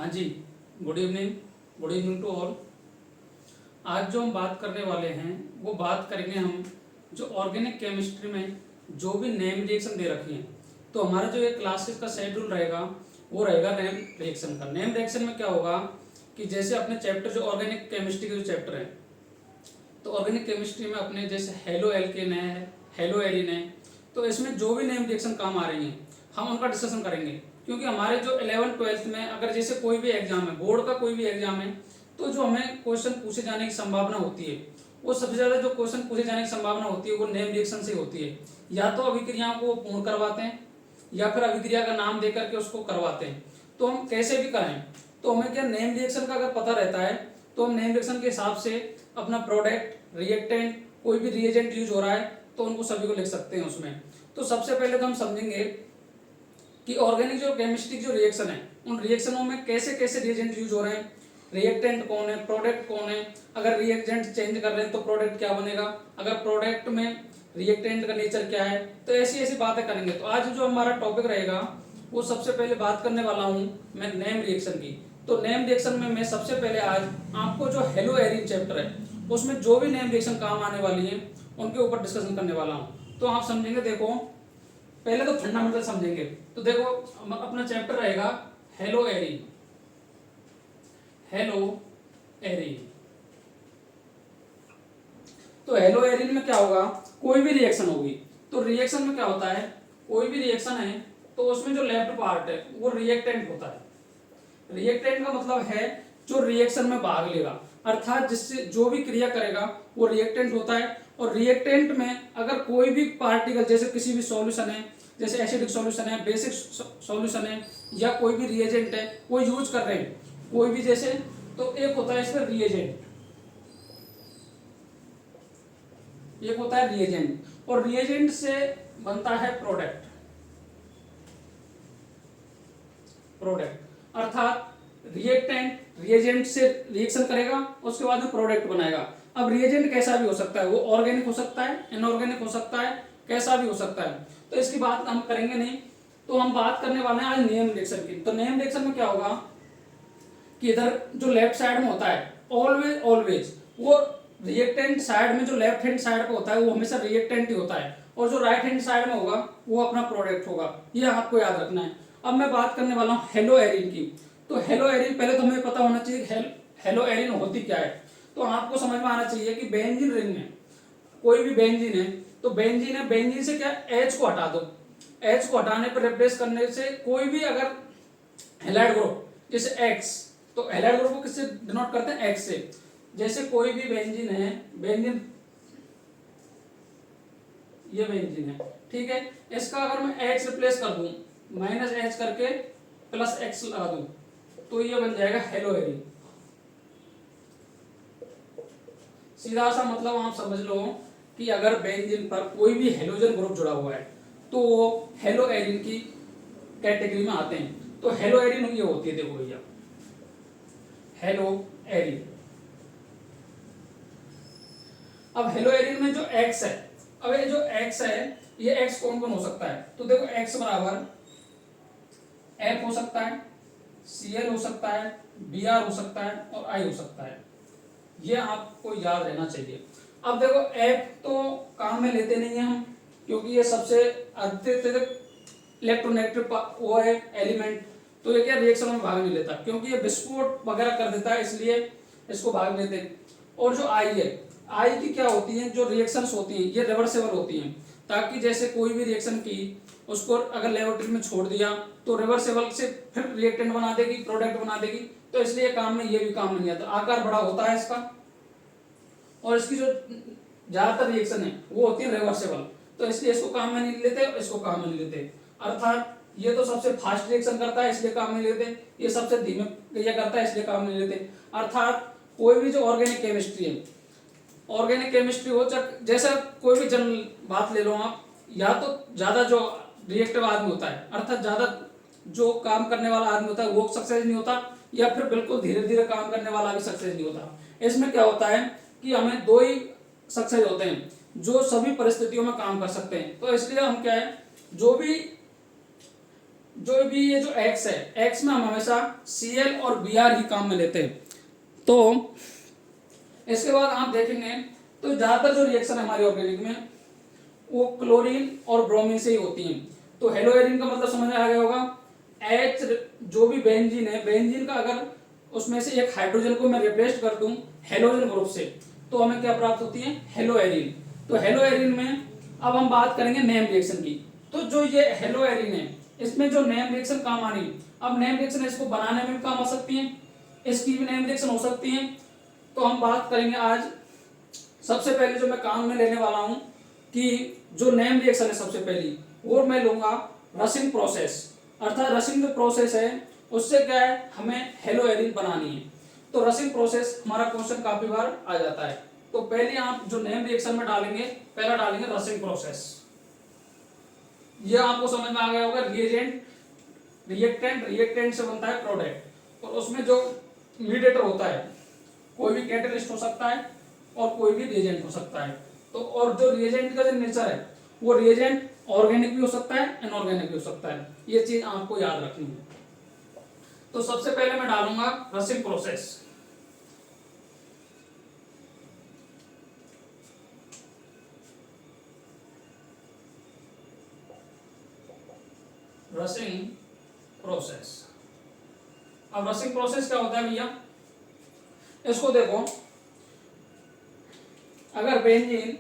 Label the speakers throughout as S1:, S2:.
S1: हाँ जी, good evening. Good evening to all. आज जो हम बात करने वाले हैं वो बात करेंगे हम जो ऑर्गेनिक केमिस्ट्री में जो भी नेम रिएक्शन दे रखी हैं। तो हमारा जो ये क्लासेस का शेड्यूल रहेगा वो रहेगा नेम रिएक्शन का। नेम रिएक्शन में क्या होगा कि जैसे अपने चैप्टर जो ऑर्गेनिक केमिस्ट्री के जो चैप्टर हैं, तो ऑर्गेनिक केमिस्ट्री में अपने जैसे हेलो एल्केन है, हेलो एरिन है, तो इसमें जो भी नेम रिएक्शन काम आ रही हैं हम उनका डिस्कशन करेंगे। क्योंकि हमारे जो 11th-12th में अगर जैसे कोई भी एग्जाम है, बोर्ड का कोई भी एग्जाम है, तो जो हमें क्वेश्चन पूछे जाने की संभावना होती है वो सबसे ज़्यादा जो क्वेश्चन पूछे जाने की संभावना होती है वो नेम रिएक्शन से होती है। या तो अभिक्रियाओं को पूर्ण करवाते हैं या फिर अभिक्रिया का नाम देकर के उसको करवाते हैं। तो हम कैसे भी करें तो हमें क्या नेम रिएक्शन का अगर पता रहता है तो हम नेम रिएक्शन के हिसाब से अपना प्रोडक्ट, रिएक्टेंट, कोई भी रिएजेंट यूज हो रहा है तो उनको सभी को लिख सकते हैं उसमें। तो सबसे पहले तो हम समझेंगे कि ऑर्गेनिक जो केमिस्ट्री जो रिएक्शन है उन रिएक्शनों में कैसे कैसे रिएजेंट यूज हो रहे हैं, रिएक्टेंट कौन है, प्रोडक्ट कौन है, अगर रिएजेंट चेंज कर रहे हैं तो प्रोडक्ट क्या बनेगा, अगर प्रोडक्ट में रिएक्टेंट का नेचर क्या है। तो ऐसी ऐसी बातें करेंगे। तो आज जो हमारा टॉपिक रहेगा वो सबसे पहले बात करने वाला हूँ मैं नेम रिएक्शन की। तो नेम रिएक्शन में मैं सबसे पहले आज आपको जो हेलो एरिन चैप्टर है उसमें जो भी नेम रिएक्शन काम आने वाली है उनके ऊपर डिस्कशन करने वाला हूँ। तो आप समझेंगे, देखो पहले तो फंडामेंटल समझेंगे। तो देखो अपना चैप्टर रहेगा हेलो एरिन। हेलो एरिन, तो हेलो एरिन में क्या होगा, कोई भी रिएक्शन होगी। तो रिएक्शन में क्या होता है, कोई भी रिएक्शन है तो उसमें जो लेफ्ट पार्ट है वो रिएक्टेंट होता है। रिएक्टेंट का मतलब है जो रिएक्शन में भाग लेगा, अर्थात जिससे जो भी क्रिया करेगा वो रिएक्टेंट होता है। और रिएक्टेंट में अगर कोई भी पार्टिकल जैसे किसी भी सॉल्यूशन है, जैसे एसिडिक सॉल्यूशन है, बेसिक सॉल्यूशन है, या कोई भी रिएजेंट है वो यूज कर रहे हैं कोई भी, जैसे तो एक होता है इसमें रिएजेंट, एक होता है रिएजेंट, और रिएजेंट से बनता है प्रोडक्ट। प्रोडक्ट अर्थात रिएक्टेंट रिएजेंट से रिएक्शन करेगा उसके बाद में प्रोडक्ट बनाएगा। अब रिएजेंट कैसा भी हो सकता है, वो ऑर्गेनिक हो सकता है, इनऑर्गेनिक हो सकता है, कैसा भी हो सकता है। तो इसकी बात हम करेंगे नहीं। तो हम बात करने वाले हैं आज नेम रिएक्शन की। तो नेम रिएक्शन में क्या होगा कि इधर जो लेफ्ट साइड में होता है ऑलवेज ऑलवेज वो रिएक्टेंट साइड में, जो लेफ्ट हैंड साइड पे होता है वो हमेशा रिएक्टेंट ही होता है, और जो राइट हैंड साइड में होगा वो अपना प्रोडक्ट होगा। ये आपको याद रखना है। अब मैं बात करने वाला हूँ हेलो एरिन की। तो हेलो एरिन पहले तो हमें पता होना चाहिए हेलो एरिन होती क्या है। तो आपको समझ में आना चाहिए कि बेंजीन रिंग में कोई भी बेंजीन है तो बेंजीन है, बेंजीन से क्या एच को हटा दो, एच को हटाने पर रिप्लेस करने से कोई भी अगर हैलाइड ग्रुप जैसे एक्स, तो हैलाइड ग्रुप को किससे डिनोट करते हैं, एक्स से। जैसे कोई भी बेंजीन है, बेंजीन ये बेंजीन है, ठीक है, इसका अगर मैं एच रिप्लेस कर दूं, माइनस एच करके प्लस एक्स लगा दूं, तो ये बन जाएगा हेलो एरिन। सीधा सा मतलब आप समझ लो कि अगर बेंजीन पर कोई भी हेलोजन ग्रुप जुड़ा हुआ है तो वो हेलो एरिन की कैटेगरी में आते हैं। तो हेलो एरिन ये होती है, देखो भैया हेलो एरिन। अब हेलो एरिन में जो एक्स है, अब ये जो एक्स है ये एक्स कौन कौन हो सकता है, तो देखो एक्स बराबर एफ हो सकता है, सीएल हो सकता है, बीआर हो सकता है और आई हो सकता है। ये आपको याद रहना चाहिए। अब देखो एफ तो काम में लेते नहीं है हम, क्योंकि ये सबसे अत्यधिक इलेक्ट्रोनेगेटिव वो है एलिमेंट, तो ये क्या रिएक्शन में भाग नहीं लेता, क्योंकि ये विस्फोट वगैरह कर देता है, इसलिए इसको भाग लेते हैं। और जो आई है, आई की क्या होती है, जो रिएक्शंस होती हैं ये रिवर्सेबल होती हैं, ताकि जैसे कोई भी रिएक्शन की उसको अगर लेबोरेटरी में छोड़ दिया तो रिवर्सेबल से फिर रिएक्टेंट बना देगी, प्रोडक्ट बना देगी। तो इसलिए काम में ये भी काम नहीं आता। आकार बड़ा होता है इसका, और इसकी जो ज्यादातर रिएक्शन है वो होती है रिवर्सेबल, तो इसलिए इसको काम में नहीं लेते, इसको काम में नहीं लेते। अर्थात ये तो सबसे फास्ट रिएक्शन करता है इसलिए काम में लेते, ये सबसे धीमे क्रिया करता है इसलिए काम में नहीं लेते। अर्थात कोई भी जो ऑर्गेनिक केमिस्ट्री है, ऑर्गेनिक केमिस्ट्री हो जैसा कोई भी जनरल बात ले लो आप, या तो ज्यादा जो रिएक्टिव आदमी होता है, अर्थात ज्यादा जो काम करने वाला आदमी होता है वो सक्सेस नहीं होता, या फिर बिल्कुल धीरे धीरे काम करने वाला भी सक्सेस नहीं होता। इसमें क्या होता है कि हमें दो ही सक्सेस होते हैं जो सभी परिस्थितियों में काम कर सकते हैं। तो इसलिए हम क्या है, जो भी जो भी ये जो एक्स है, एक्स में हम हमेशा Cl और Br ही काम में लेते हैं। तो इसके बाद आप देखेंगे तो ज्यादातर जो रिएक्शन है हमारी ऑर्गेनिक में वो क्लोरीन और ब्रोमीन से ही होती हैं। तो हेलोएरिन का मतलब समझ में आ गया होगा। H जो भी बेंजीन है, बेंजीन का अगर उसमें से एक हाइड्रोजन को मैं रिप्लेस कर दूं हेलोजन ग्रुप से तो हमें क्या प्राप्त होती है, हेलोएरिन। तो हेलोएरिन में अब हम बात करेंगे नेम रिएक्शन की। तो जो ये हेलोएरिन है इसमें जो नेम रिएक्शन काम आ रही है, अब नेम रिएक्शन इसको बनाने में भी काम आ सकती है, इसकी भी नेम रिएक्शन हो सकती है। तो हम बात करेंगे आज सबसे पहले जो मैं काम में लेने वाला हूं कि जो नेम रिएक्शन है सबसे पहली वो मैं लूंगा रसिंग प्रोसेस। अर्थात रसिंग जो प्रोसेस है उससे क्या है, हमें हेलोएरिन बनानी है। तो रसिंग प्रोसेस हमारा क्वेश्चन काफी बार आ जाता है। तो पहले आप जो नेम रिएक्शन में डालेंगे, पहला डालेंगे रसिंग प्रोसेस। ये आपको समझ में आ गया होगा। रिएजेंट, रिएक्टेंट, रिएक्टेंट से बनता है प्रोडक्ट, और उसमें जो मीडिएटर होता है कोई भी कैटलिस्ट हो सकता है और कोई भी रिएजेंट हो सकता है। तो और जो रिएजेंट का जो नेचर है वो रिएजेंट ऑर्गेनिक भी हो सकता है, इनऑर्गेनिक भी हो सकता है। ये चीज आपको याद रखनी है। तो सबसे पहले मैं डालूंगा रसिंग प्रोसेस। रसिंग प्रोसेस। अब रसिंग प्रोसेस क्या होता है भैया, इसको देखो, अगर बेंजीन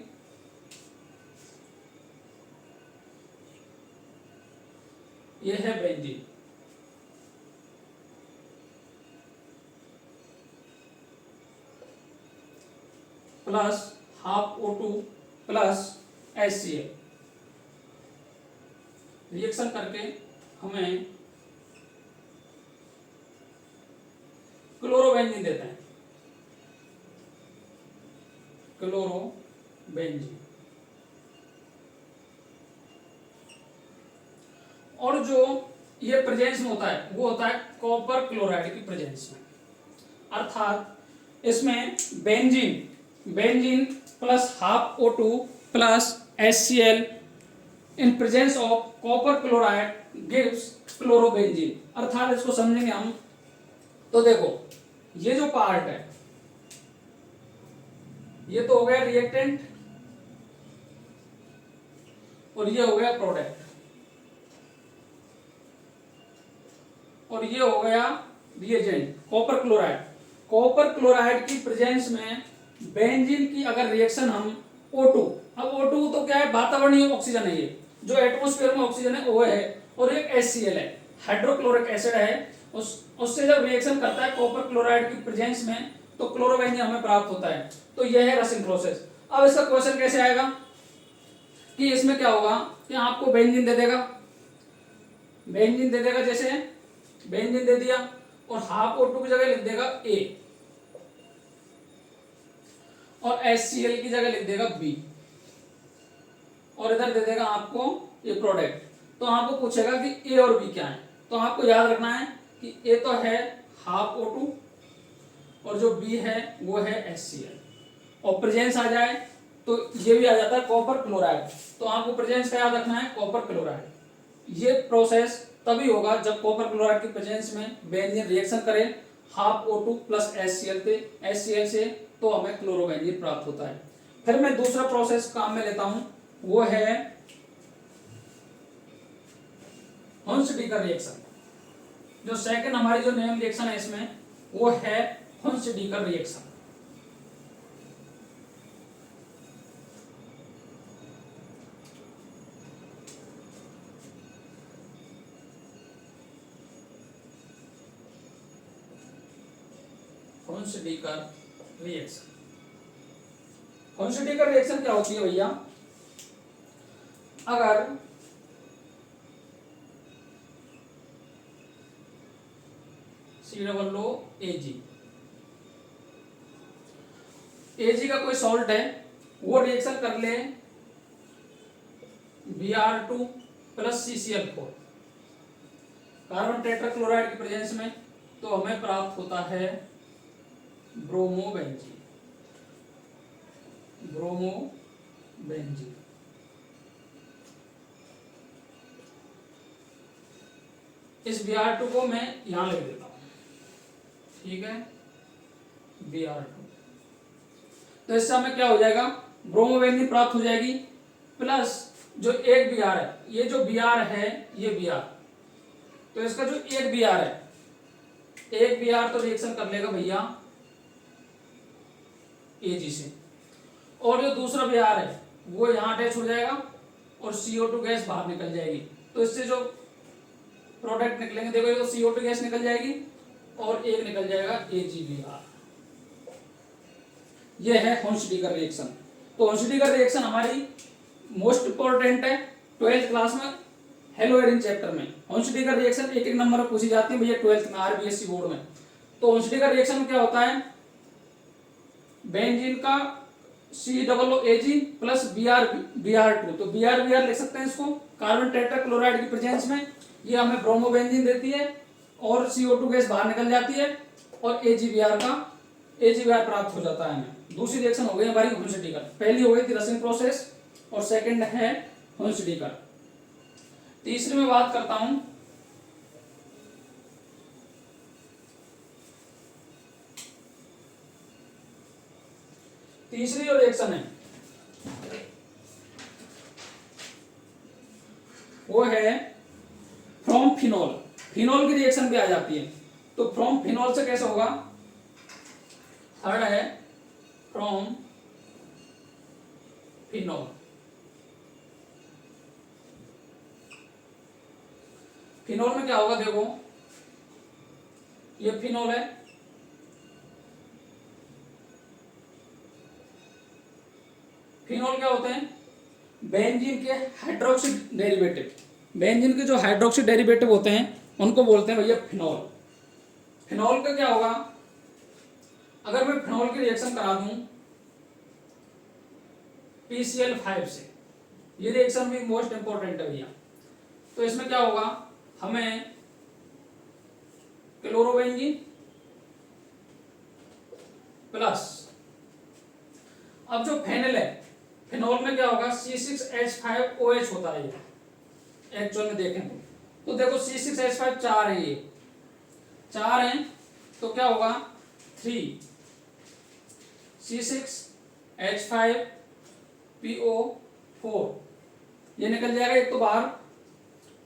S1: ये है benzene, plus half O2 plus HCl reaction करके हमें क्लोरोबेंजीन देते हैं, क्लोरोबेंजीन। और जो ये प्रेजेंस में होता है वो होता है कॉपर क्लोराइड की प्रेजेंस में। अर्थात इसमें benzene plus half O2 plus HCl in presence of copper chloride gives chlorobenzene. अर्थात इसको समझेंगे हम तो देखो, ये जो पार्ट है ये तो हो गया रिएक्टेंट और ये हो गया प्रोडक्ट, और ये हो गया reagent copper chloride. Copper chloride की प्रेजेंस में बेंजीन की अगर रिएक्शन हम O2, अब O2 तो क्या है, वातावरणीय ऑक्सीजन है, ये जो एटमॉस्फेयर में ऑक्सीजन है वो है, और एक HCl है, हाइड्रोक्लोरिक एसिड है, उससे जब रिएक्शन करता है कॉपर क्लोराइड की प्रेजेंस में तो क्लोरोबेंजीन हमें प्राप्त होता है। तो यह है रसिंग प्रोसेस। अब इसका क्वेश्चन कैसे आएगा कि इसमें क्या होगा कि आपको बेंजीन दे देगा, जैसे बेंजीन दे दिया और हाफ O2 की जगह लिख देगा A और HCl की जगह लिख देगा B, और इधर दे देगा आपको ये प्रोडक्ट। तो आपको पूछेगा कि A और B क्या है, तो आपको याद रखना है कि A तो है हाफ O2 और जो B है वो है HCl, और प्रेजेंस आ जाए तो ये भी आ जाता है कॉपर क्लोराइड। तो आपको प्रेजेंस का याद रखना है कॉपर क्लोराइड। ये प्रोसेस तभी होगा जब कॉपर क्लोराइड की प्रेजेंस में बेंजीन रिएक्शन करे हाफ O2 प्लस HCl से, तो हमें क्लोरोबेंजीन प्राप्त होता है। फिर मैं दूसरा प्रोसेस काम में लेता हूं, वो है हुन्स-डीकर रिएक्शन। जो सेकंड हमारी जो नेम रिएक्शन है इसमें वो है हुन्स-डीकर रिएक्शन। हुन्स-डीकर रिएक्शन। हुन्स-डीकर रिएक्शन क्या होती है भैया, अगर COOAG का कोई सॉल्ट है वो रिएक्शन कर ले Br2 plus CCl4 carbon tetrachloride की प्रेजेंस में, तो हमें प्राप्त होता है ब्रोमोबेंजीन। इस Br2 को मैं यहां लिख देता हूं, ठीक है, Br2। तो इससे हमें क्या हो जाएगा, ब्रोमोबेंजीन प्राप्त हो जाएगी, प्लस जो एक Br है, ये जो Br है ये Br, तो इसका जो एक Br है, एक Br तो रिएक्शन कर लेगा भैया Ag से, और जो दूसरा Br है वो यहाँ अटैच हो जाएगा और CO2 गैस बाहर निकल जाएगी। तो इससे जो प्रोडक्ट निकलेंगे, देखो ये तो CO2 गैस निकल जाएगी और एक निकल जाएगा AgBr। ये है होन्स्टिगर रिएक्शन। तो होन्स्टिगर रिएक्शन हमारी मोस्ट इंपॉर्टेंट है 12th क्लास में हेलोएरिन चैप्टर में। होन्स्टिगर रिएक्शन एक एक नंबर पर पूछी जाती है भैया 12th में RBSc बोर्ड में। तो होन्स्टिगर रिएक्शन में क्या होता है, बेंजीन का COOH प्लस Br2, तो Br लिख सकते हैं इसको, कार्बन टेट्राक्लोराइड की प्रेजेंस में ये हमें ब्रोमोबेंजीन देती है और CO2 गैस बाहर निकल जाती है और AgBr प्राप्त हो जाता है हमें। दूसरी रिएक्शन हो गई हमारी होन्स्टिगर। पहली हो गई थी रसिंग प्रोसेस और सेकंड है होन्स्टिगर। तीसरी में बात करता हूं, तीसरी जो रिएक्शन है वो है फ्रॉम फिनॉल। फिनॉल की रिएक्शन भी आ जाती है। तो फ्रॉम फिनॉल से कैसे होगा, थर्ड है फ्रॉम फिनॉल। फिनॉल में क्या होगा, देखो ये फिनॉल है, फिनॉल क्या होते हैं, बेंजीन के हाइड्रोक्सी डेरिवेटिव। बेंजीन के जो हाइड्रोक्सी डेरिवेटिव होते हैं उनको बोलते हैं भैया फिनॉल। फिनॉल का क्या होगा, अगर मैं फिनॉल की रिएक्शन करा दूं PCl5 से, ये रिएक्शन भी मोस्ट इंपॉर्टेंट है भैया। तो इसमें क्या होगा, हमें क्लोरोबेंजीन प्लस, अब जो फेनल है, फिनॉल में क्या होगा C6H5OH होता है ये एक्चुअल में देखें तो देखो C6H5 चार है, ये चार हैं, तो क्या होगा 3 C6H5PO4 ये निकल जाएगा एक तो बाहर,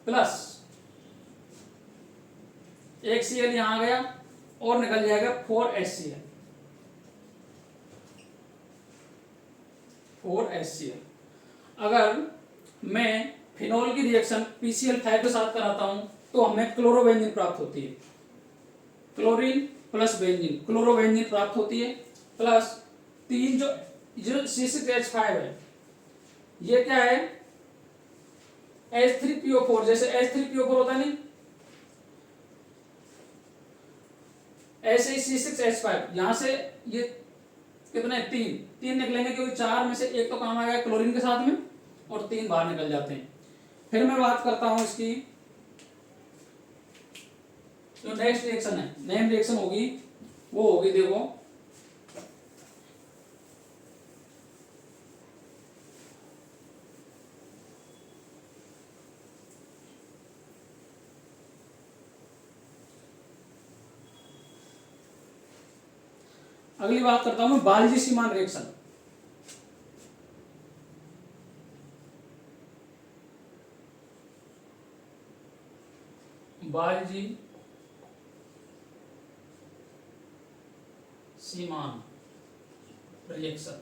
S1: प्लस एक Cl यहां आ गया और निकल जाएगा 4HCl। अगर मैं फिनॉल की रिएक्शन PCl5 के साथ कराता हूं तो हमें क्लोरोबेंजीन प्राप्त होती है, क्लोरीन प्लस बेंजीन, क्लोरोबेंजीन प्राप्त होती है, प्लस तीन जो C6H5 है ये क्या है H3PO4, जैसे H3PO4 होता नहीं, ऐसे ही C6H5 यहां से ये कितने, तीन निकलेंगे क्योंकि चार में से एक तो काम आ गया क्लोरीन के साथ में और तीन बाहर निकल जाते हैं। फिर मैं बात करता हूं इसकी जो नेक्स्ट रिएक्शन है, नेम रिएक्शन होगी वो होगी, देखो अगली बात करता हूं मैं बाल्जी सीमान रिएक्शन। बाल्जी सीमान रिएक्शन,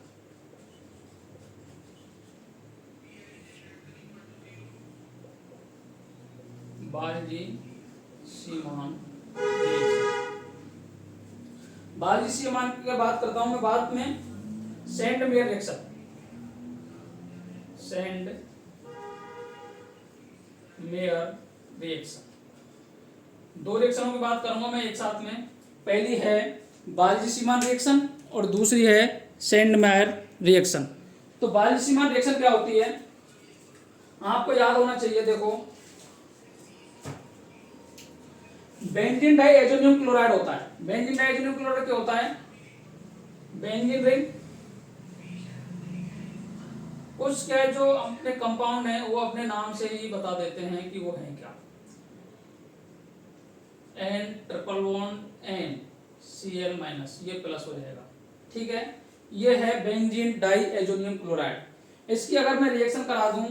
S1: बाल्जी सीमान रिएक्शन। बाल्जी सीमान की बात करता हूं मैं बाद में Sandmeyer reaction, Sandmeyer reaction. दो रिएक्शनों की बात करूंगा मैं एक साथ में, पहली है बाल्जी सीमान रिएक्शन और दूसरी है सेंट मेयर रिएक्शन। तो बाल्जी सीमान रिएक्शन क्या होती है आपको याद होना चाहिए, देखो बेंजीन डाइएजोनियम क्लोराइड होता है। बेंजीन डाइएजोनियम क्लोराइड क्या होता है, बेंजीन रिंग, कुछ क्या जो अपने कंपाउंड है वो अपने नाम से ही बता देते हैं कि वो है क्या। N triple bond N Cl minus, ये प्लस हो जाएगा। ठीक है, ये है बेंजीन डाई एजोनियम क्लोराइड। इसकी अगर मैं रिएक्शन करा दूं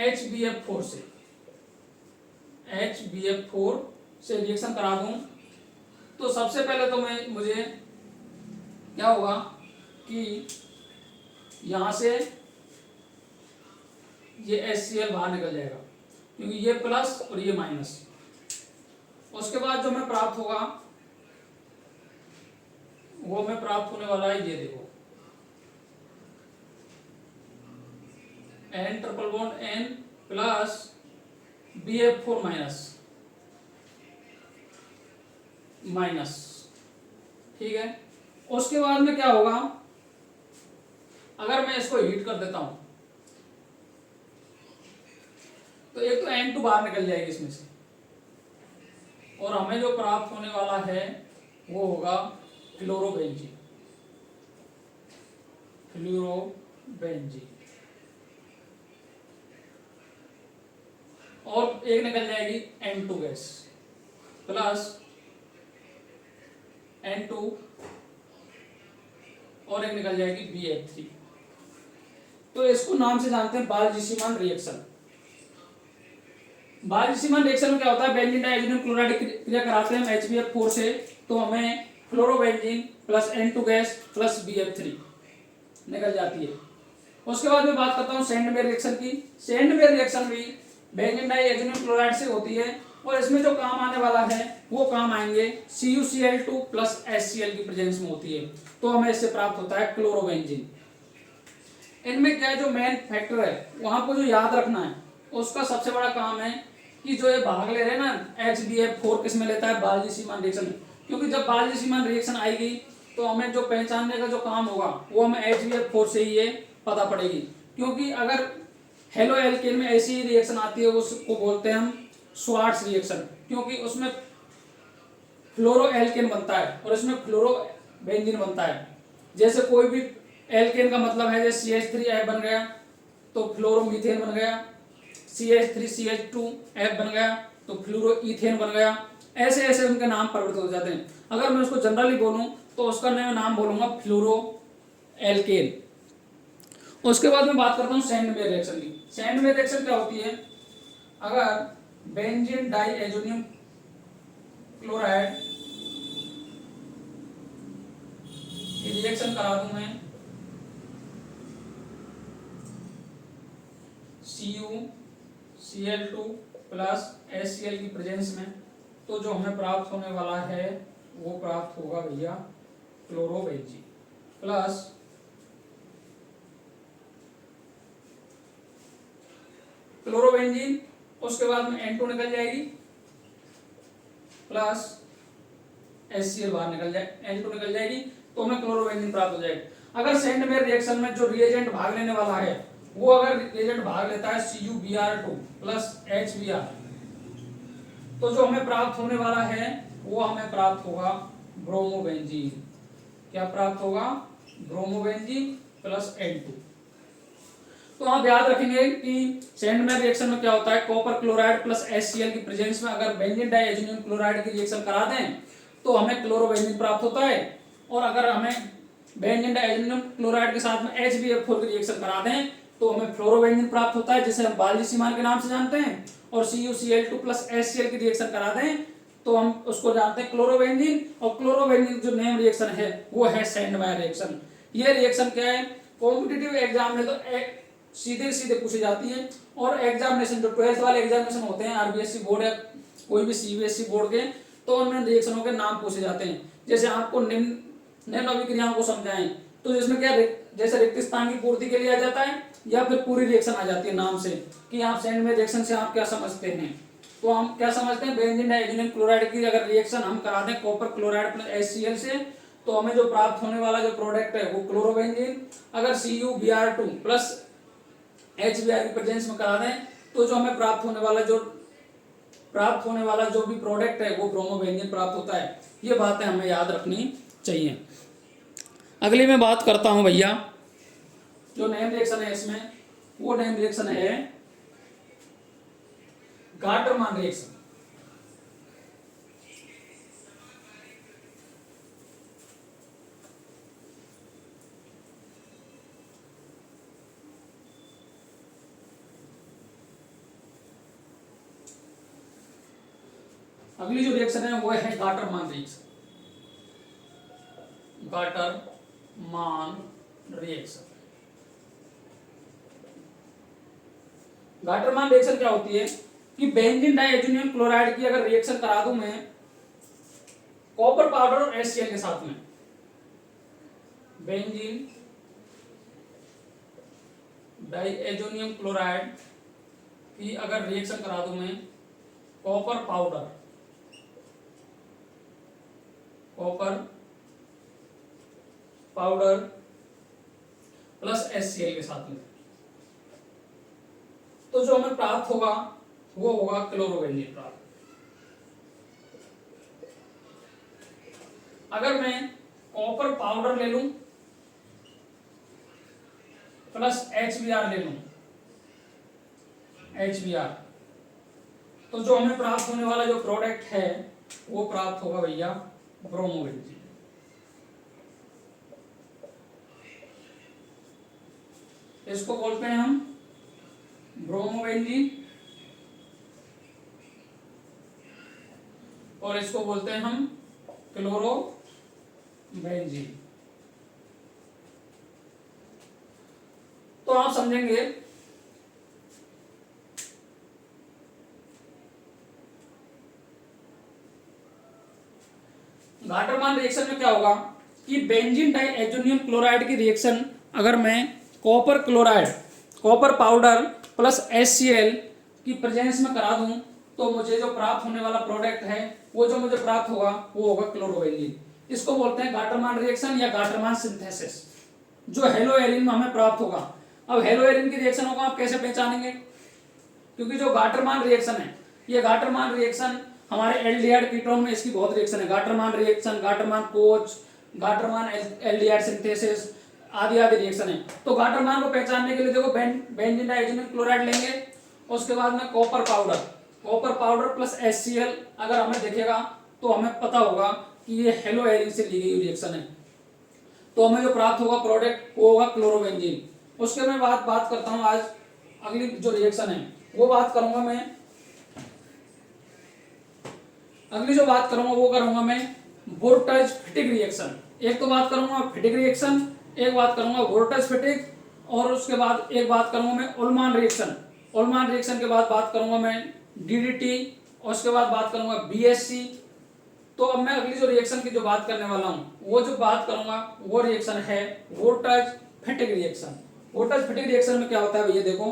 S1: HBF4 से, HBF4 से रिएक्शन करा दूं तो सबसे पहले तो मुझे क्या होगा कि यहां से ये HCl बाहर निकल जाएगा क्योंकि ये प्लस और ये माइनस। उसके बाद जो हमें प्राप्त होगा वो हमें प्राप्त होने वाला है, ये देखो N triple bond N plus BF4 minus. ठीक है, उसके बाद में क्या होगा, अगर मैं इसको हीट कर देता हूं तो एक तो N2 बाहर निकल जाएगी इसमें से, और हमें जो प्राप्त होने वाला है वो होगा फ्लोरोबेंजीन। और एक निकल जाएगी N2 गैस प्लस N2 और एक निकल जाएगी BF3। तो इसको नाम से जानते हैं बाल्जी-सीमान रिएक्शन। बाल्जी-सीमान रिएक्शन में क्या होता है, बेंजीन डाइएजोनियम क्लोराइड क्रिया कराते हैं हम HBF4 से, तो हमें fluorobenzene plus N2 gas plus BF3 निकल जाती है। उसके बाद मैं बात करता हूँ सैंडवेयर रिएक्शन की। सैंडवेयर रिएक्शन भी बेंजीन डाइएजोनियम क्लोराइड से होती है, और इसमें जो काम आने वाला है वो काम आएंगे CuCl2 प्लस HCl की प्रेजेंस में होती है, तो हमें इससे प्राप्त होता है क्लोरोबेंजीन। इनमें क्या है, जो मेन फैक्टर है वहां को जो याद रखना है, उसका सबसे बड़ा काम है कि जो ये भाग ले रहे हैं ना HBF4 किस में लेता है, बाल्जी-सीमान रिएक्शन में। क्योंकि जब बाल्जी-सीमान रिएक्शन आएगी तो हमें जो पहचानने का जो काम होगा वो हमें HBF4 से ही ये पता पड़ेगी। क्योंकि अगर हेलो एल्केन में ऐसी रिएक्शन आती है उसको बोलते हैं हम श्वार्ट्ज रिएक्शन, क्योंकि उसमें फ्लोरो एल्केन बनता है और इसमें फ्लोरो बेंजीन बनता है। जैसे कोई भी एल्केन का मतलब है, जैसे CH3F बन गया तो फ्लोरोमीथेन बन गया, CH3CH2F बन गया तो फ्लोरोईथेन बन गया। ऐसे ऐसे उनके नाम परिवर्तित हो जाते हैं। अगर मैं उसको जनरली बोलूं तो उसका नाम बोलूंगा फ्लोरो एल्केन। उसके बाद मैं बात करता हूं सैंडवेयर रिएक्शन की। सैंडवेयर रिएक्शन क्या होती है, अगर बेंजीन डाइएजोनियम क्लोराइड रिएक्शन करा दूं मैं CuCl2 प्लस HCl की प्रेजेंस में, तो जो हमें प्राप्त होने वाला है वो प्राप्त होगा भैया क्लोरोबेंजीन प्लस क्लोरोबेंजीन। उसके बाद में N2 निकल जाएगी प्लस HCl बाहर निकल जाए, N2 निकल जाएगी तो हमें क्लोरोबेंजीन प्राप्त हो जाएगा। अगर सैंडवेयर रिएक्शन में जो रिएजेंट भाग लेने वाला है वो अगर रिएजेंट भाग लेता है CuBr2 प्लस HBr, तो जो हमें प्राप्त होने वाला है वो हमें प्राप्त होगा ब्रोमोबेंजीन। क्या प्राप्त होगा, ब्रोमोबेंजीन प्लस N2। तो आप याद रखेंगे कि सैंडवेयर रिएक्शन में क्या होता है, कॉपर क्लोराइड प्लस HCl की प्रेजेंस में अगर बेंजीन डाइएजोनियम क्लोराइड की रिएक्शन करा दें तो हमें क्लोरोबेंजीन प्राप्त होता है, और अगर हमें बेंजीन डाइएजोनियम क्लोराइड के साथ में HBF4 की रिएक्शन करा दें तो हमें फ्लोरोबेंजीन प्राप्त होता है, जिसे हम बाल्जी-सीमान के नाम से जानते हैं। और CuCl2 प्लस HCl की रिएक्शन करा दें तो हम उसको जानते हैं क्लोरोबेंजीन, और क्लोरोबेंजीन जो नेम रिएक्शन है वो है सैंडवेयर रिएक्शन। ये रिएक्शन क्या है, कॉम्पिटिटिव एग्जाम में तो सीधे सीधे पूछी जाती है, और एग्जामिनेशन जो 12th वाले एग्जामिनेशन होते हैं RBSC बोर्ड या कोई भी CBSE बोर्ड के, तो उनमें रिएक्शनों के नाम पूछे जाते हैं। जैसे आपको निम्न अभिक्रियाओं को समझाएं तो जिसमें क्या जैसे रिक्त स्थान की पूर्ति के लिए आ जाता है, या फिर पूरी रिएक्शन आ जाती है नाम से कि आप सैंडवेयर रिएक्शन से आप क्या समझते हैं। तो हम क्या समझते हैं, बेंजीन डाइएजोनियम क्लोराइड की अगर रिएक्शन हम करा दें कॉपर क्लोराइड प्लस HCl से तो हमें जो प्राप्त होने वाला जो प्रोडक्ट है वो क्लोरोबेंजीन। अगर CuBr2 प्लस HBr की प्रेजेंस में करा दें तो जो हमें प्राप्त होने वाला जो भी प्रोडक्ट है वो ब्रोमोबेंजीन प्राप्त होता है। ये बातें हमें याद रखनी चाहिए। अगली मैं बात करता हूं भैया, जो नेम रिएक्शन है इसमें, वो नेम रिएक्शन है गाटरमान रिएक्शन। अगली जो रिएक्शन है वो है Gattermann reaction. Gattermann reaction. Gattermann reaction क्या होती है कि बेंजीन डाइएजोनियम क्लोराइड की अगर रिएक्शन करा दूं मैं कॉपर पाउडर और HCl के साथ में, बेंजीन डाइएजोनियम क्लोराइड की अगर रिएक्शन करा दूं मैं कॉपर पाउडर प्लस HCl के साथ में, तो जो हमें प्राप्त होगा वो होगा क्लोरोबेंजीन प्राप्त। अगर मैं कॉपर पाउडर ले लूं प्लस HBr ले लूं, HBr, तो जो हमें प्राप्त होने वाला जो प्रोडक्ट है वो प्राप्त होगा भैया ब्रोमोबेंजीन। इसको बोलते हैं हम ब्रोमोबेंजीन और इसको बोलते हैं हम क्लोरोबेंजीन। तो आप समझेंगे गाटरमान रिएक्शन में क्या होगा कि बेंजीन डाइएजोनियम क्लोराइड की रिएक्शन अगर मैं कॉपर पाउडर प्लस HCl की प्रेजेंस में करा दूं तो मुझे जो प्राप्त होने वाला प्रोडक्ट है वो जो मुझे प्राप्त होगा वो होगा क्लोरोबेंजीन। इसको बोलते हैं गाटरमान रिएक्शन या गाटरमान सिंथेसिस, जो हेलोएरिन में हमें प्राप्त होगा। अब हेलोएरिन की रिएक्शनों को आप कैसे पहचानेंगे, क्योंकि जो गाटरमान रिएक्शन है ये गाटरमान रिएक्शन हमारे एल्डिहाइड कीटोन में इसकी बहुत रिएक्शन है, Gattermann reaction, Gattermann coach, Gattermann aldehyde synthesis आदि आदि रिएक्शन है। तो गाटरमान को पहचानने के लिए देखो बेंजीन डाइएजोनियम क्लोराइड लेंगे, उसके बाद में कॉपर पाउडर प्लस HCl अगर हमें दिखेगा तो हमें पता होगा कि ये हेलोएरिन से ली गई रिएक्शन है, तो हमें जो प्राप्त होगा प्रोडक्ट वो होगा क्लोरोबेंजीन। उसके मैं बात करता हूं आज अगली जो रिएक्शन है वो बात करूंगा मैं, अगली जो बात करूंगा वो करूंगा मैं वोल्टेज-फिटिक रिएक्शन। एक तो बात करूंगा फिटिक रिएक्शन, एक बात करूंगा वोल्टेज-फिटिक, और उसके बाद एक बात करूंगा मैं उल्मान रिएक्शन। उल्मान रिएक्शन के बाद बात करूंगा मैं DDT और उसके बाद बात करूंगा BSC। तो अब मैं अगली जो रिएक्शन की जो बात करने वाला हूं वो जो बात करूंगा वो रिएक्शन है वोल्टेज-फिटिक रिएक्शन। वोल्टेज-फिटिक रिएक्शन में क्या होता है भैया देखो,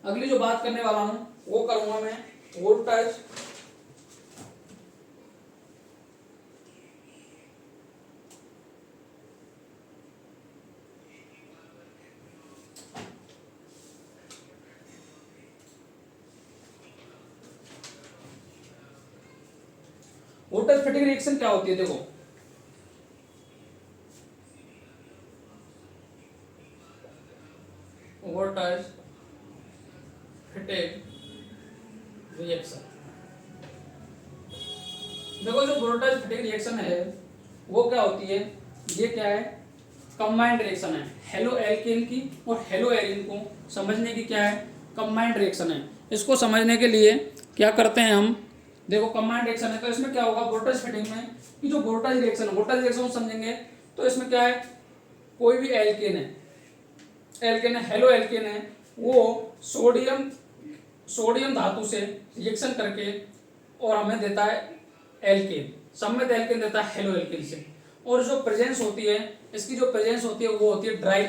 S1: अगली जो बात करने वाला हूं वो करूंगा मैं वोल्टेज फिटिक रिएक्शन क्या होती है देखो, वोल्टेज फिटिक रिएक्शन। देखो जो वोल्टेज फिटिक रिएक्शन है वो क्या होती है, ये क्या है कंबाइंड रिएक्शन है, हेलो एल्केन की और हेलो एरिन को समझने की क्या है कंबाइंड रिएक्शन है। इसको समझने के लिए क्या करते हैं हम, देखो कंबाइंड रिएक्शन है तो इसमें क्या होगा वोल्टेज फिटिंग में कि जो वोल्टेज रिएक्शन समझेंगे तो इसमें क्या है, कोई भी एल्केन है हेलो एल्केन है, वो सोडियम धातु से रिएक्शन करके और हमें देता है एल्केन, सम्मिलित एल्केन देता है हेलो एल्केन से। और जो प्रेजेंस होती है इसकी जो प्रेजेंस होती है वो होती है ड्राई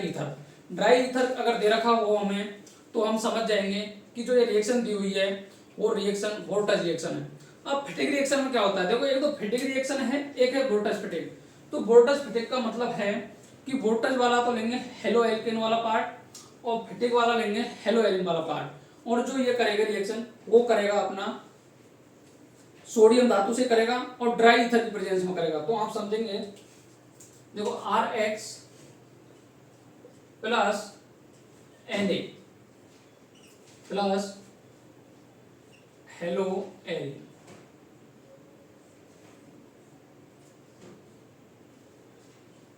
S1: ईथर अगर दे रखा हो हमें तो हम समझ जाएंगे कि जो ये रिएक्शन दी हुई है वो रिएक्शन वोल्टेज रिएक्शन है। अब फिटिक रिएक्शन में क्या होता है देखो, एक तो फिटिक रिएक्शन है एक है वोल्टेज फिटिक। तो वोल्टेज फिटिक का मतलब है कि वोल्टेज वाला तो लेंगे हेलो एल्केन वाला पार्ट और फिटिक वाला लेंगे हेलो एरिन वाला पार्ट, और जो ये करेगा रिएक्शन वो करेगा अपना सोडियम धातु से करेगा और ड्राई ईथर की प्रेजेंस में करेगा। तो आप समझेंगे देखो RX plus Na plus hello Erin.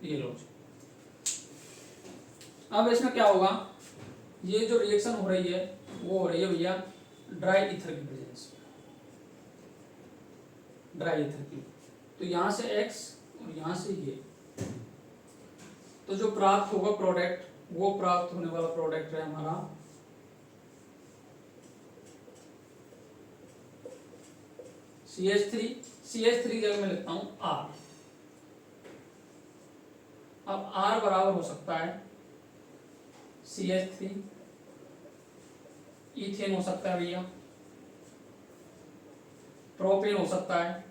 S1: ये लो, अब इसमें क्या होगा, ये जो रिएक्शन हो रही है वो हो रही है भैया ड्राई ईथर की प्रेजेंस, ड्राई ईथर की। तो यहां से X और यहां से ये, तो जो प्राप्त होगा प्रोडक्ट, वो प्राप्त होने वाला प्रोडक्ट है हमारा CH3। CH3 जगह मैं लिखता हूं R। अब R बराबर हो सकता है CH3, इथेन हो सकता है भैया, प्रोपेन हो सकता है,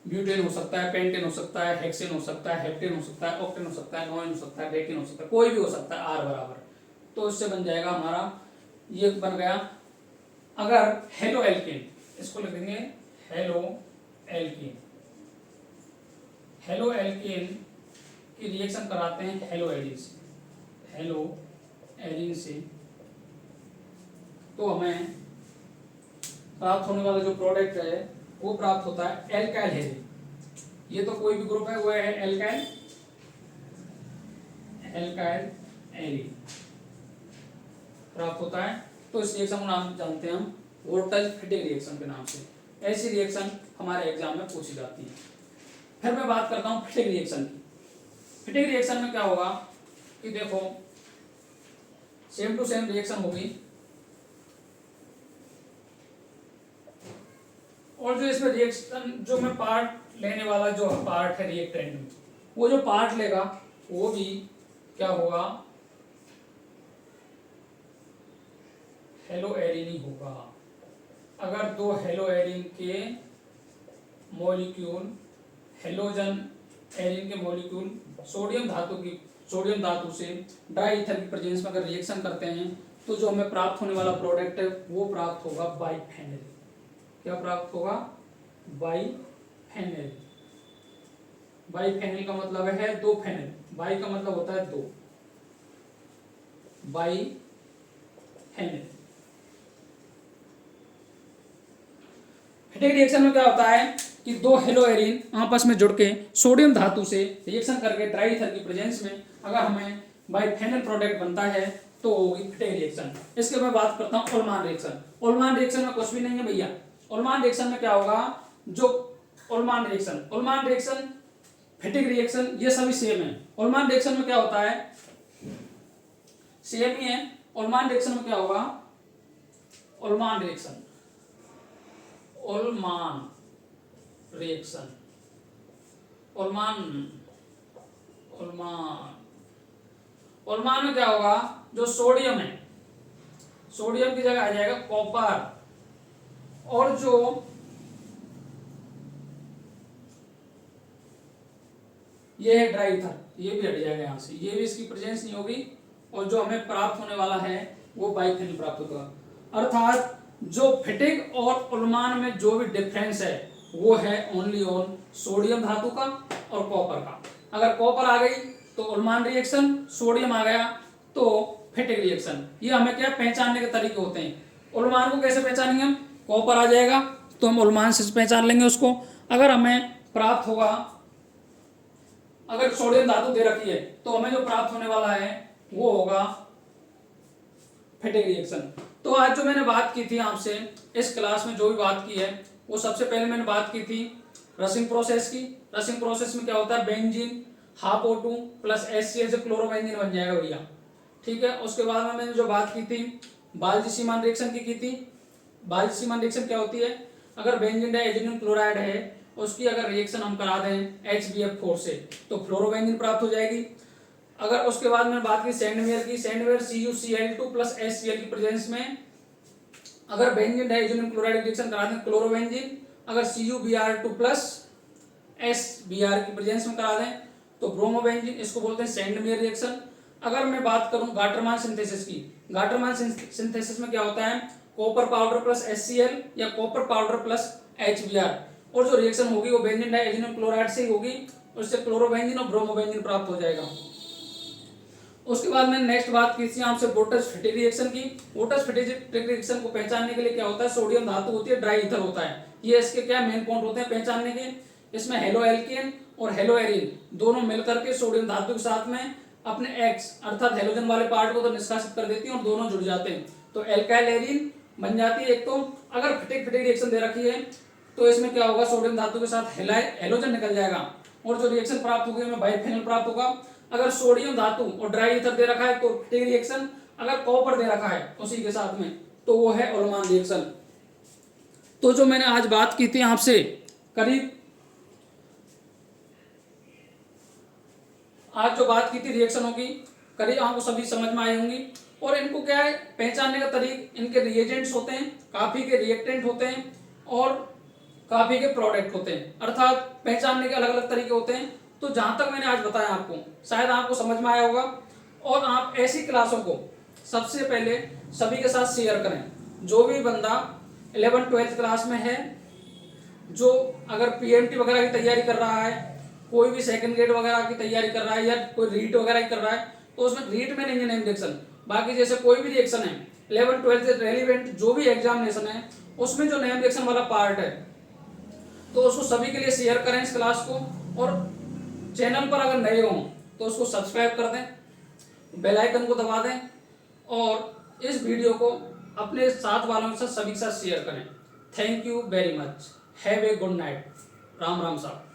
S1: ब्यूटेन हो सकता है, पेंटेन हो सकता है, हेक्सेन हो सकता है, हेप्टेन हो सकता है, ऑक्टेन हो सकता है, नोएन हो सकता है, डेकेन हो सकता है, कोई भी हो सकता है R बराबर। तो इससे बन जाएगा हमारा, ये बन गया। अगर हेलो एल्केन, इसको लिखेंगे हेलो एल्केन। हेलो एल्केन की रिएक्शन कराते हैं हेलो एरिन से, हेलो एरिन से, तो हमें प्राप्त होने वाला जो प्रोडक्ट है वो प्राप्त होता है एल्काइल हेरिन। ये तो कोई भी ग्रुप है, वो है एल्काइल, एल्काइल एरिन प्राप्त होता है। तो इस रिएक्शन का नाम जानते हैं हम वोल्टेज-फिटिंग रिएक्शन के नाम से। ऐसी रिएक्शन हमारे एग्जाम में पूछी जाती है। फिर मैं बात करता हूँ फिटिंग रिएक्शन की। फिटिंग रिएक्शन में क्या होगा कि देखो, सेम टू सेम रिएक्शन होगी, और जो इसमें रिएक्शन, जो मैं पार्ट लेने वाला जो पार्ट है रिएक्टेंट में, वो जो पार्ट लेगा वो भी क्या होगा, हेलो एरिन ही होगा। अगर दो हेलो एरिन के मॉलिक्यूल, हेलोजन एरिन के मॉलिक्यूल सोडियम धातु से ड्राई ईथर की प्रेजेंस में अगर रिएक्शन करते हैं, तो जो हमें प्राप्त होने वाला प्रोडक्ट है वो प्राप्त होगा बाइफेनल। क्या प्राप्त होगा, बाइफेनल। बाइफेनल का मतलब है दो फेनल, बाई का मतलब होता है दो, बाइफेनल। फिटिंग रिएक्शन में क्या होता है कि दो हेलो एरिन आपस में जुड़ के सोडियम धातु से रिएक्शन करके ड्राई ईथर की प्रेजेंस में अगर हमें बाइफेनल प्रोडक्ट बनता है तो होगी फिटिंग रिएक्शन। इसके मैं बात करता हूँ ओलमान रिएक्शन। ओलमान रिएक्शन में कुछ भी नहीं है भैया। ओलमान रिएक्शन में क्या होगा, जो ओलमान रिएक्शन, फिटिंग रिएक्शन, ये सभी सेम है। ओलमान रिएक्शन में क्या होता है, सेम ही है। ओलमान रिएक्शन में क्या होगा, ओलमान रिएक्शन, ओलमान रिएक्शन, ओलमान में क्या होगा, जो सोडियम है, सोडियम की जगह आ जाएगा कॉपर, और जो ये है ड्राई ईथर, ये भी हट जाएगा यहां से, ये भी इसकी प्रेजेंस नहीं होगी, और जो हमें प्राप्त होने वाला है वो बाइफेनल प्राप्त होगा। अर्थात जो फिटिंग और ओलमान में जो भी डिफरेंस है वो है ओनली ऑन सोडियम धातु का और कॉपर का। अगर कॉपर आ गई तो ओलमान रिएक्शन, सोडियम आ गया तो फिटिंग रिएक्शन। ये हमें क्या पहचानने के तरीके होते हैं। ओलमान को कैसे पहचानेंगे हम, कॉपर आ जाएगा तो हम ओलमान से पहचान लेंगे उसको। अगर हमें प्राप्त होगा, अगर सोडियम धातु दे रखी है तो हमें जो प्राप्त होने वाला है वो होगा फिटिंग रिएक्शन। तो आज जो मैंने बात की थी आपसे इस क्लास में, जो भी बात की है वो सबसे पहले मैंने बात की थी रशिंग प्रोसेस की। रशिंग प्रोसेस में क्या होता है, benzene half O2 plus HCl से क्लोरोबेंजीन बन जाएगा भैया, ठीक है। उसके बाद में मैंने जो बात की थी बाल्जी-सीमान रिएक्शन की थी। बाल्जी-सीमान रिएक्शन क्या होती है, अगर बेंजीन डाइएथेनॉल क्लोराइड है उसकी अगर रिएक्शन हम करा दें HBF4 से तो फ्लोरोबेंजीन प्राप्त हो जाएगी। अगर उसके बाद मैंने बात की सैंडवेयर की, सैंडवेयर CuCl2 प्लस HCl की प्रेजेंस में अगर बेंजीन डाइएथेनॉल क्लोराइड रिएक्शन करा दें क्लोरोबेंजीन, अगर CuBr2 प्लस SBr की प्रेजेंस में करा दें तो ब्रोमोबेंजीन, इसको बोलते हैं सैंडवेयर रिएक्शन। अगर मैं बात करूं गाटरमान सिंथेसिस की, गाटरमान सिंथेसिस में क्या होता है, कॉपर पाउडर प्लस HCl या कॉपर पाउडर प्लस HBr, और जो रिएक्शन होगी वो बेंजीन डाइएथेनॉल क्लोराइड से ही होगी, उससे क्लोरोबेंजीन और ब्रोमोबेंजीन प्राप्त हो जाएगा। उसके बाद मैंने नेक्स्ट बात की थी आपसे वोटर्स-फिटिक रिएक्शन की। वोटर्स-फिटिक रिएक्शन को पहचानने के लिए क्या होता है, सोडियम धातु होती है, ड्राई ईथर होता है, ये इसके क्या मेन पॉइंट होते हैं पहचानने के। इसमें हेलो एल्केन और हेलो एरिन दोनों मिलकर के सोडियम धातु के साथ में अपने एक्स अर्थात हेलोजन वाले पार्ट को तो निष्कासित कर देती हैं और दोनों जुड़ जाते हैं, तो एल्काइल एरिन बन जाती है। एक तो अगर फिटिक रिएक्शन दे रखी है तो इसमें क्या होगा, सोडियम धातु के साथ हेलोजन निकल जाएगा और जो रिएक्शन प्राप्त होगी हमें बाइफेनल प्राप्त होगा। अगर सोडियम धातु और ड्राई ईथर दे रखा है तो फिटिक रिएक्शन, अगर कॉपर दे रखा है उसी के साथ में तो वो है ओलमान रिएक्शन। तो जो मैंने आज बात की थी आपसे, करीब आज जो बात की थी रिएक्शनों की, करीब आपको सभी समझ में आई होंगी। और इनको क्या है पहचानने का तरीका, इनके रिएजेंट्स होते हैं, काफी के रिएक्टेंट होते हैं और काफी के प्रोडक्ट होते हैं, अर्थात पहचानने के अलग अलग तरीके होते हैं। तो जहां तक मैंने आज बताया आपको शायद आपको समझ में आया होगा और आप ऐसी क्लासों को सबसे पहले सभी के साथ शेयर करें। जो भी बंदा 11th-12th क्लास में है, जो अगर पीएमटी वगैरह की तैयारी कर रहा है, कोई भी सेकंड ग्रेड वगैरह की तैयारी कर रहा है या कोई रीट वगैरह की कर रहा है, तो उसमें रीट में नहीं है नेम रिएक्शन, बाकी जैसे कोई भी रिएक्शन है 11th-12th रेलिवेंट जो भी एग्जामिनेशन है उसमें जो नेम रिएक्शन वाला पार्ट है तो उसको सभी के लिए शेयर करें इस क्लास को। और चैनल पर अगर नए हों तो उसको सब्सक्राइब कर दें, बेल आइकन को दबा दें और इस वीडियो को अपने साथ वालों के साथ सभी के साथ शेयर करें। Thank you very much, have a good night, Ram Ram साहब।